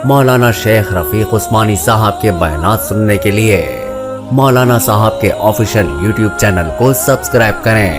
مولانا شیخ رفیق عثمانی صاحب کے بیانات سننے کے لیے مولانا صاحب کے آفیشیل یوٹیوب چینل کو سبسکرائب کریں۔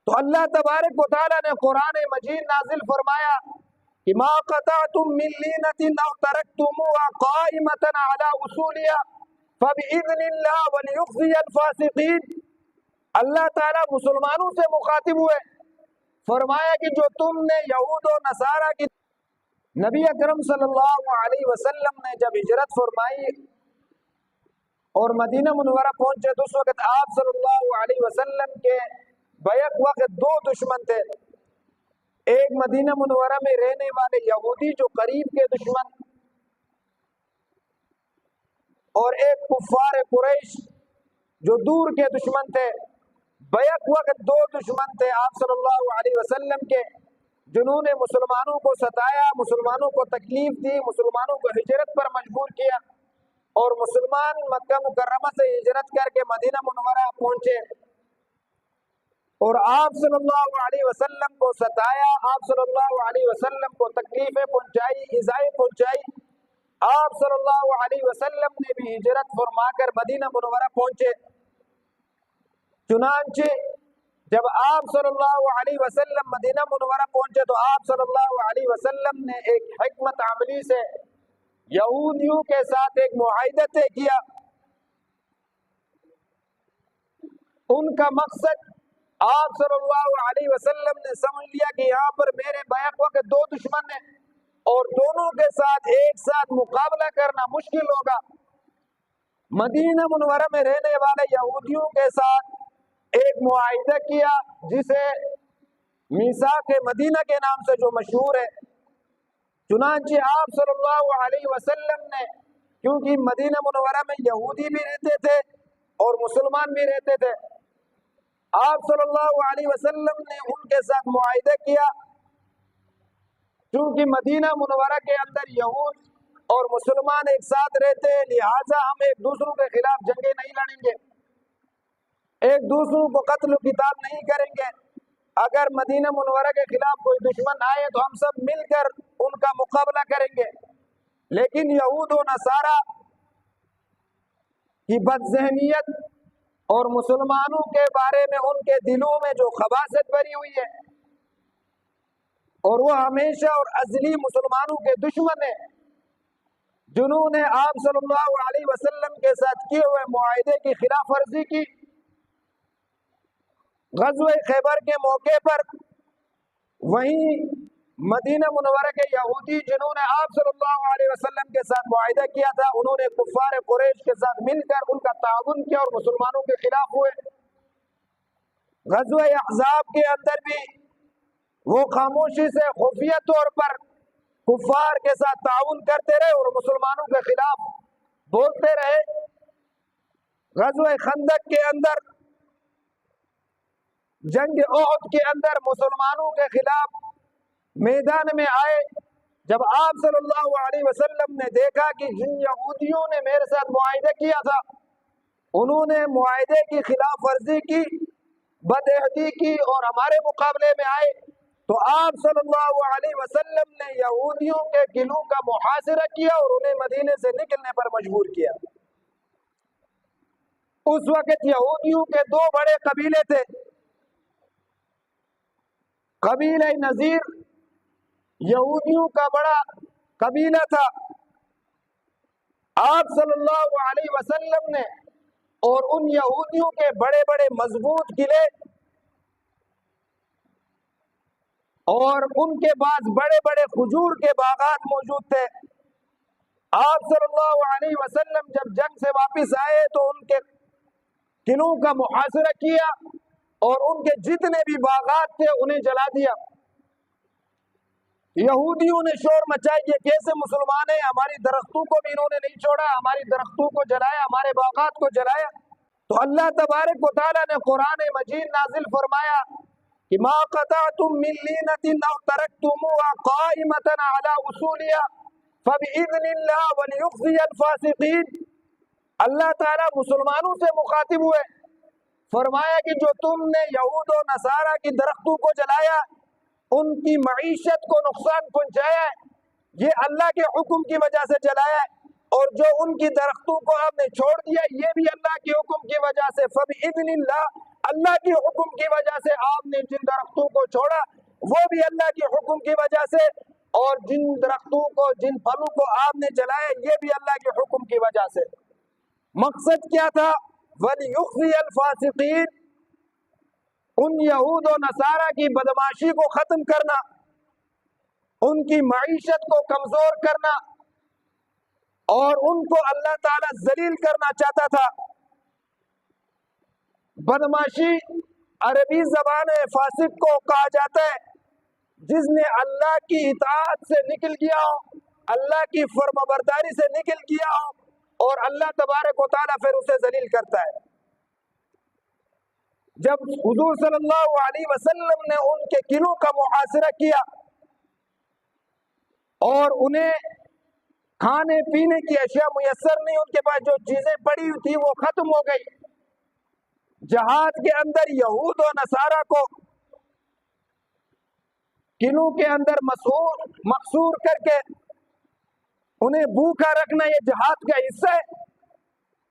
تو اللہ تبارک و تعالیٰ نے قرآن مجید نازل فرمایا کہ ما قطعتم من لینۃ او ترکتموها قائمۃ علی اصولها فبإذن اللہ ولیخزی الفاسقین۔ اللہ تعالیٰ مسلمانوں سے مخاطب ہوئے، فرمایا کہ جو تم نے یہود و نصارہ کی، نبی اکرم صلی اللہ علیہ وسلم نے جب ہجرت فرمائی اور مدینہ منورہ پہنچے تو اس وقت آپ صلی اللہ علیہ وسلم کے بیک وقت دو دشمن تھے، ایک مدینہ منورہ میں رہنے والے یہودی جو قریب کے دشمن، اور ایک کفار قریش جو دور کے دشمن تھے۔ بیک وقت دو دشمن تھے آپ صلی اللہ علیہ وسلم کے، جنہوں نے مسلمانوں کو ستایا، مسلمانوں کو تکلیف دی، مسلمانوں کو ہجرت پر مجبور کیا، اور مسلمان مکہ مکرمہ سے ہجرت کر کے مدینہ منورہ پہنچے اور آپ صلی اللہ علیہ وسلم کو ستایا، آپ صلی اللہ علیہ وسلم کو تکلیفیں پہنچائی، ایذائیں پہنچائی۔ آپ صلی اللہ علیہ وسلم نے بھی ہجرت فرما کر مدینہ منورہ پہنچے۔ چنانچہ جب آپ صلی اللہ علیہ وسلم مدینہ منورہ پہنچے تو آپ صلی اللہ علیہ وسلم نے ایک حکمت عملی سے یہودیوں کے ساتھ ایک معاہدہ طے کیا۔ ان کا مقصد، آپ صلی اللہ علیہ وسلم نے سمجھ لیا کہ یہاں پر میرے بیک وقت دو دشمن ہیں اور دونوں کے ساتھ ایک ساتھ مقابلہ کرنا مشکل ہوگا۔ مدینہ منورہ میں رہنے والے یہودیوں کے ساتھ ایک معاہدہ کیا جسے میثاق مدینہ کے نام سے جو مشہور ہے۔ چنانچہ آپ صلی اللہ علیہ وسلم نے، کیونکہ مدینہ منورہ میں یہودی بھی رہتے تھے اور مسلمان بھی رہتے تھے، آپ صلی اللہ علیہ وسلم نے ان کے ساتھ معاہدہ کیا، چونکہ مدینہ منورہ کے اندر یہود اور مسلمان ایک ساتھ رہتے ہیں، لہٰذا ہم ایک دوسروں کے خلاف جنگیں نہیں لڑیں گے، ایک دوسروں کو قتل و قتال نہیں کریں گے۔ اگر مدینہ منورہ کے خلاف کوئی دشمن آئے تو ہم سب مل کر ان کا مقابلہ کریں گے۔ لیکن یہود و نصارہ کی بد ذہنیت اور مسلمانوں کے بارے میں ان کے دلوں میں جو خباثت بھری ہوئی ہے، اور وہ ہمیشہ اور ازلی مسلمانوں کے دشمن ہیں، جنہوں نے آپ صلی اللہ علیہ وسلم کے ساتھ کیے ہوئے معاہدے کی خلاف ورزی کی۔ غزوہ خیبر کے موقع پر وہیں مدینہ منورہ کے یہودی جنہوں نے آپ صلی اللہ علیہ وسلم کے ساتھ معاہدہ کیا تھا، انہوں نے کفار قریش کے ساتھ مل کر ان کا تعاون کیا اور مسلمانوں کے خلاف ہوئے۔ غزوہ احزاب کے اندر بھی وہ خاموشی سے خفیہ طور پر کفار کے ساتھ تعاون کرتے رہے اور مسلمانوں کے خلاف بولتے رہے۔ غزوہ خندق کے اندر، جنگ احد کے اندر مسلمانوں کے خلاف میدان میں آئے۔ جب آپ صلی اللہ علیہ وسلم نے دیکھا کہ جن یہودیوں نے میرے ساتھ معاہدہ کیا تھا انہوں نے معاہدے کی خلاف ورزی کی، بدعہدی کی اور ہمارے مقابلے میں آئے، تو آپ صلی اللہ علیہ وسلم نے یہودیوں کے قلعوں کا محاصرہ کیا اور انہیں مدینے سے نکلنے پر مجبور کیا۔ اس وقت یہودیوں کے دو بڑے قبیلے تھے، قبیلہ نذیر یہودیوں کا بڑا قبیلہ تھا۔ آپ صلی اللہ علیہ وسلم نے اور ان یہودیوں کے بڑے بڑے مضبوط قلعے اور ان کے پاس بڑے بڑے کھجور کے باغات موجود تھے۔ آپ صلی اللہ علیہ وسلم جب جنگ سے واپس آئے تو ان کے قلعوں کا محاصرہ کیا اور ان کے جتنے بھی باغات تھے انہیں جلا دیا۔ یہودیوں نے شور مچائی کہ کیسے مسلمان ہیں، ہماری درختوں کو بھی انہوں نے نہیں چھوڑا، ہماری درختوں کو جلایا، ہمارے باغات کو جلایا۔ تو اللہ تبارک و تعالیٰ نے قرآن مجید نازل فرمایا کہ ما قطعتم من لینۃ او ترکتموها قائمۃ علی اصولها فبإذن اللہ ولیخزی الفاسقین۔ اللہ تعالیٰ مسلمانوں سے مخاطب ہوئے، فرمایا کہ جو تم نے یہود و نصارہ کی درختوں کو جلایا، ان کی معیشت کو نقصان پہنچایا ہے، یہ اللہ کے حکم کی وجہ سے جلایا ہے، اور جو ان کی درختوں کو آپ نے چھوڑ دیا یہ بھی اللہ کے حکم کی وجہ سے، فبإذن اللہ، اللہ کے حکم کی وجہ سے آپ نے جن درختوں کو چھوڑا وہ بھی اللہ کے حکم کی وجہ سے، اور جن درختوں کو، جن پھلوں کو آپ نے جلایا یہ بھی اللہ کے حکم کی وجہ سے۔ مقصد کیا تھا؟ وَلِيُخْزِيَ الْفَاسِقِينَ، ان یہود و نصارہ کی بدماشی کو ختم کرنا، ان کی معیشت کو کمزور کرنا، اور ان کو اللہ تعالیٰ ذلیل کرنا چاہتا تھا۔ بدماشی عربی زبان فاسق کو کہا جاتا ہے جس نے اللہ کی اطاعت سے نکل گیا ہو، اللہ کی فرمانبرداری سے نکل گیا ہو، اور اللہ تبارک و تعالیٰ پھر اسے ذلیل کرتا ہے۔ جب حضور صلی اللہ علیہ وسلم نے ان کے قلعوں کا محاصرہ کیا اور انہیں کھانے پینے کی اشیاء میسر نہیں، ان کے پاس جو چیزیں پڑی ہوئی تھی وہ ختم ہو گئی، جہاد کے اندر یہود و نصارہ کو قلعوں کے اندر مقصور کر کے انہیں بھوکا رکھنا یہ جہاد کا حصہ ہے۔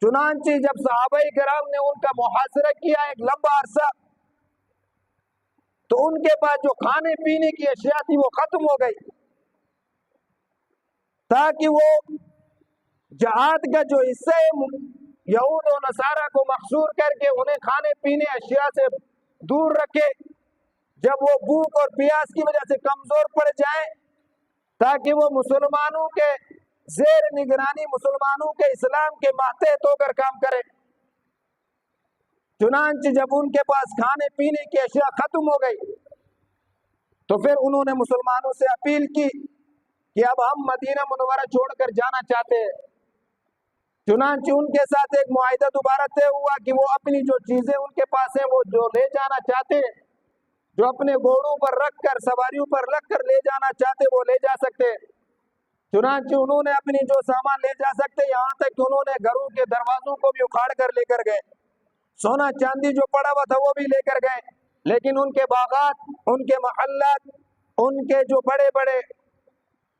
چنانچہ جب صحابہ کرام نے ان کا محاصرہ کیا ایک لمبا عرصہ، تو ان کے پاس جو کھانے پینے کی اشیاء تھی وہ ختم ہو گئی، تاکہ وہ جہاد کا جو حصہ ہے یہود و نصارہ کو مقصور کر کے انہیں کھانے پینے اشیاء سے دور رکھے، جب وہ بھوک اور پیاس کی وجہ سے کمزور پڑ جائیں، تاکہ وہ مسلمانوں کے زیر نگرانی، مسلمانوں کے اسلام کے ماتحت ہو کر کام کرے۔ چنانچہ جب ان کے پاس کھانے پینے کی اشیاء ختم ہو گئی تو پھر انہوں نے مسلمانوں سے اپیل کی کہ اب ہم مدینہ منورہ چھوڑ کر جانا چاہتے ہیں۔ چنانچہ ان کے ساتھ ایک معاہدہ دوبارہ طے ہوا کہ وہ اپنی جو چیزیں ان کے پاس ہیں وہ جو لے جانا چاہتے ہیں، جو اپنے گھوڑوں پر رکھ کر، سواریوں پر رکھ کر لے جانا چاہتے وہ لے جا سکتے۔ چنانچہ انہوں نے اپنی جو سامان لے جا سکتے، یہاں تک کہ انہوں نے گھروں کے دروازوں کو بھی اکھاڑ کر لے کر گئے، سونا چاندی جو پڑا ہوا تھا وہ بھی لے کر گئے، لیکن ان کے باغات، ان کے محلات، ان کے جو بڑے بڑے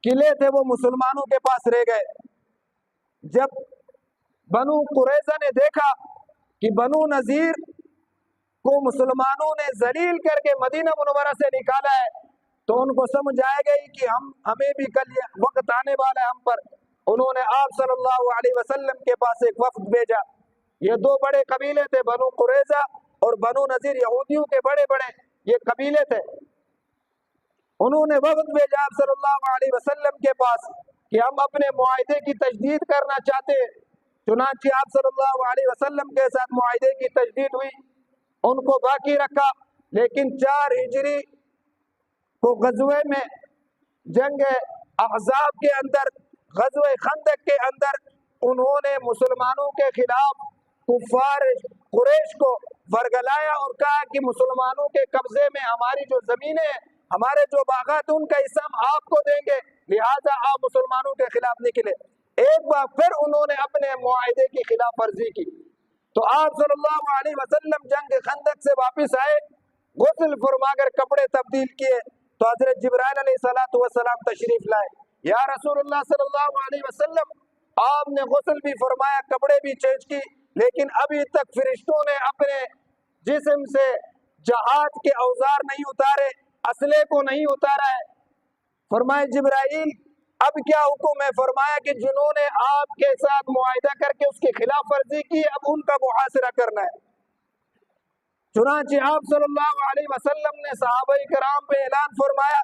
قلعے تھے وہ مسلمانوں کے پاس رہ گئے۔ جب بنو قریظہ نے دیکھا کہ بنو نذیر کو مسلمانوں نے ذلیل کر کے مدینہ منورہ سے نکالا ہے، تو ان کو سمجھ آئے گئی کہ ہمیں بھی کل یہ وقت آنے والا ہے ہم پر۔ انہوں نے آپ صلی اللہ علیہ وسلم کے پاس ایک وفد بھیجا۔ یہ دو بڑے قبیلے تھے، بنو قریظہ اور بنو نذیر، یہودیوں کے بڑے بڑے یہ قبیلے تھے۔ انہوں نے وفد بھیجا آپ صلی اللہ علیہ وسلم کے پاس کہ ہم اپنے معاہدے کی تجدید کرنا چاہتے ہیں۔ چنانچہ آپ صلی اللہ علیہ وسلم کے ساتھ معاہدے کی تجدید ہوئی، ان کو باقی رکھا، لیکن 4 ہجری کو غزوے میں، جنگ احزاب کے اندر، غزوہ خندق کے اندر، انہوں نے مسلمانوں کے خلاف کفار قریش کو ورگلایا اور کہا کہ مسلمانوں کے قبضے میں ہماری جو زمینیں ہیں، ہمارے جو باغات، ان کا حصہ ہم آپ کو دیں گے، لہٰذا آپ مسلمانوں کے خلاف نکلے۔ ایک بار پھر انہوں نے اپنے معاہدے کی خلاف ورزی کی، تو آپ صلی اللہ علیہ وسلم جنگ خندق سے واپس آئے، غسل فرما کر کپڑے تبدیل کیے، تو حضرت جبرائیل علیہ السلام تشریف لائے۔ یا رسول اللہ صلی اللہ علیہ وسلم، آپ نے غسل بھی فرمایا، کپڑے بھی چینج کی، لیکن ابھی تک فرشتوں نے اپنے جسم سے جہاد کے اوزار نہیں اتارے، اسلحے کو نہیں اتارا ہے۔ فرمائے جبرائیل اب کیا حکم ہے؟ فرمایا کہ جنہوں نے آپ کے ساتھ معاہدہ کر کے اس کی خلاف ورزی کی، اب ان کا محاصرہ کرنا ہے۔ چنانچہ آپ صلی اللہ علیہ وسلم نے صحابہ کرام پہ اعلان فرمایا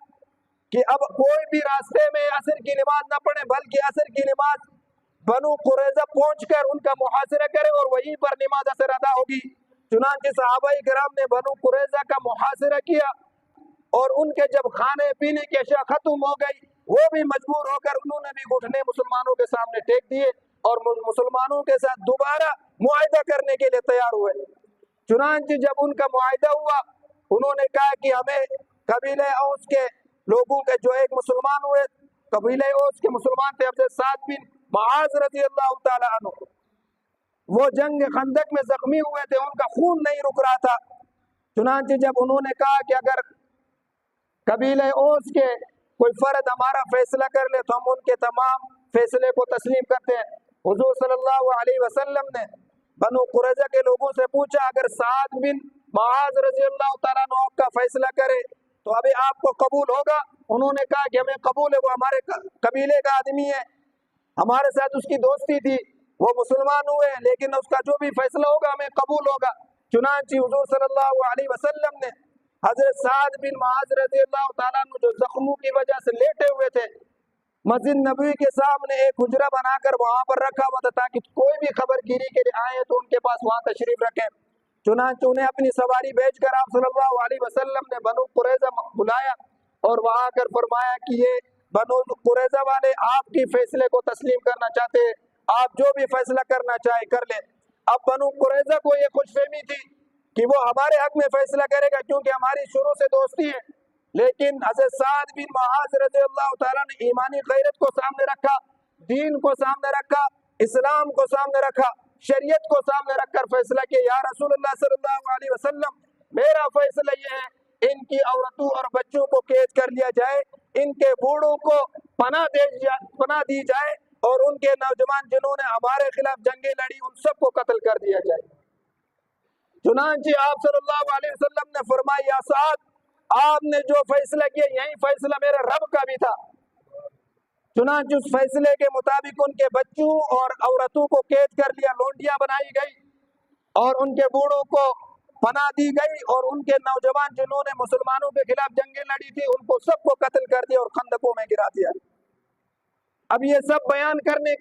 کہ اب کوئی بھی راستے میں عصر کی نماز نہ پڑھے، بلکہ عصر کی نماز بنو قریظہ پہنچ کر ان کا محاصرہ کرے اور وہیں پر نماز عصر ادا ہوگی۔ چنانچہ صحابہ کرام نے بنو قریظہ کا محاصرہ کیا، اور ان کے جب کھانے پینے کی اشیاء ختم ہو گئی، وہ بھی مجبور ہو کر انہوں نے بھی گھٹنے مسلمانوں کے سامنے ٹیک دیے اور مسلمانوں کے ساتھ دوبارہ معاہدہ کرنے کے لیے تیار ہوئے۔ چنانچہ جب ان کا معاہدہ ہوا، انہوں نے کہا کہ ہمیں قبیلہ اوس کے لوگوں کے جو ایک مسلمان ہوئے، قبیلہ اوس کے مسلمان تھے حضرت سعد بن معاذ رضی اللہ تعالی عنہ، وہ جنگ خندق میں زخمی ہوئے تھے، ان کا خون نہیں رک رہا تھا۔ چنانچہ جب انہوں نے کہا کہ اگر قبیلہ اوس کے کوئی فرد ہمارا فیصلہ کر لے تو ہم ان کے تمام فیصلے کو تسلیم کرتے ہیں۔ حضور صلی اللہ علیہ وسلم نے بنو قریظہ کے لوگوں سے پوچھا اگر سعد بن معاذ رضی اللہ تعالیٰ عنہ آپ کا فیصلہ کرے تو ابھی آپ کو قبول ہوگا؟ انہوں نے کہا کہ ہمیں قبول ہے، وہ ہمارے قبیلے کا آدمی ہے، ہمارے ساتھ اس کی دوستی تھی، وہ مسلمان ہوئے لیکن اس کا جو بھی فیصلہ ہوگا ہمیں قبول ہوگا۔ چنانچہ حضور صلی اللہ علیہ وسلم نے حضرت سعد بن معاذ رضی اللہ تعالیٰ عنہ جو زخموں کی وجہ سے لیٹے ہوئے تھے، مسجد نبوی کے سامنے ایک حجرہ بنا کر وہاں پر رکھا ہوا تھا تاکہ کوئی بھی خبر گیری کے لیے آئے تو ان کے پاس وہاں تشریف رکھیں۔ چنانچہ انہیں اپنی سواری بھیج کر آپ صلی اللہ علیہ وسلم نے بنو قریظہ بلایا اور وہاں آ کر فرمایا کہ یہ بنو قریظہ والے آپ کی فیصلے کو تسلیم کرنا چاہتے ہیں، آپ جو بھی فیصلہ کرنا چاہے کر لیں۔ اب بنو قریظہ کو یہ خوش فہمی تھی کہ وہ ہمارے حق میں فیصلہ کرے گا کیونکہ ہماری شروع سے دوستی ہے، لیکن حضرت سعد بن معاذ رضی اللہ تعالیٰ نے ایمانی غیرت کو سامنے رکھا، دین کو سامنے رکھا، اسلام کو سامنے رکھا، شریعت کو سامنے رکھ کر فیصلہ کیا یا رسول اللہ صلی اللہ علیہ وسلم میرا فیصلہ یہ ہے ان کی عورتوں اور بچوں کو قید کر لیا جائے، ان کے بوڑھوں کو پناہ دی جائے اور ان کے نوجوان جنہوں نے ہمارے خلاف جنگیں لڑی ان سب کو قتل کر دیا جائے۔ چنانچہ آپ صلی اللہ علیہ وسلم نے فرمایا یا سعد آپ نے جو فیصلہ کیا یہی فیصلہ میرے رب کا بھی تھا۔ چنانچہ اس فیصلے کے مطابق ان کے بچوں اور عورتوں کو قید کر لیا، لونڈیاں بنائی گئی اور ان کے بوڑھوں کو پناہ دی گئی اور ان کے نوجوان جنہوں نے مسلمانوں کے خلاف جنگیں لڑی تھی ان کو سب کو قتل کر دیا اور خندقوں میں گرا دیا۔ اب یہ سب بیان کرنے کا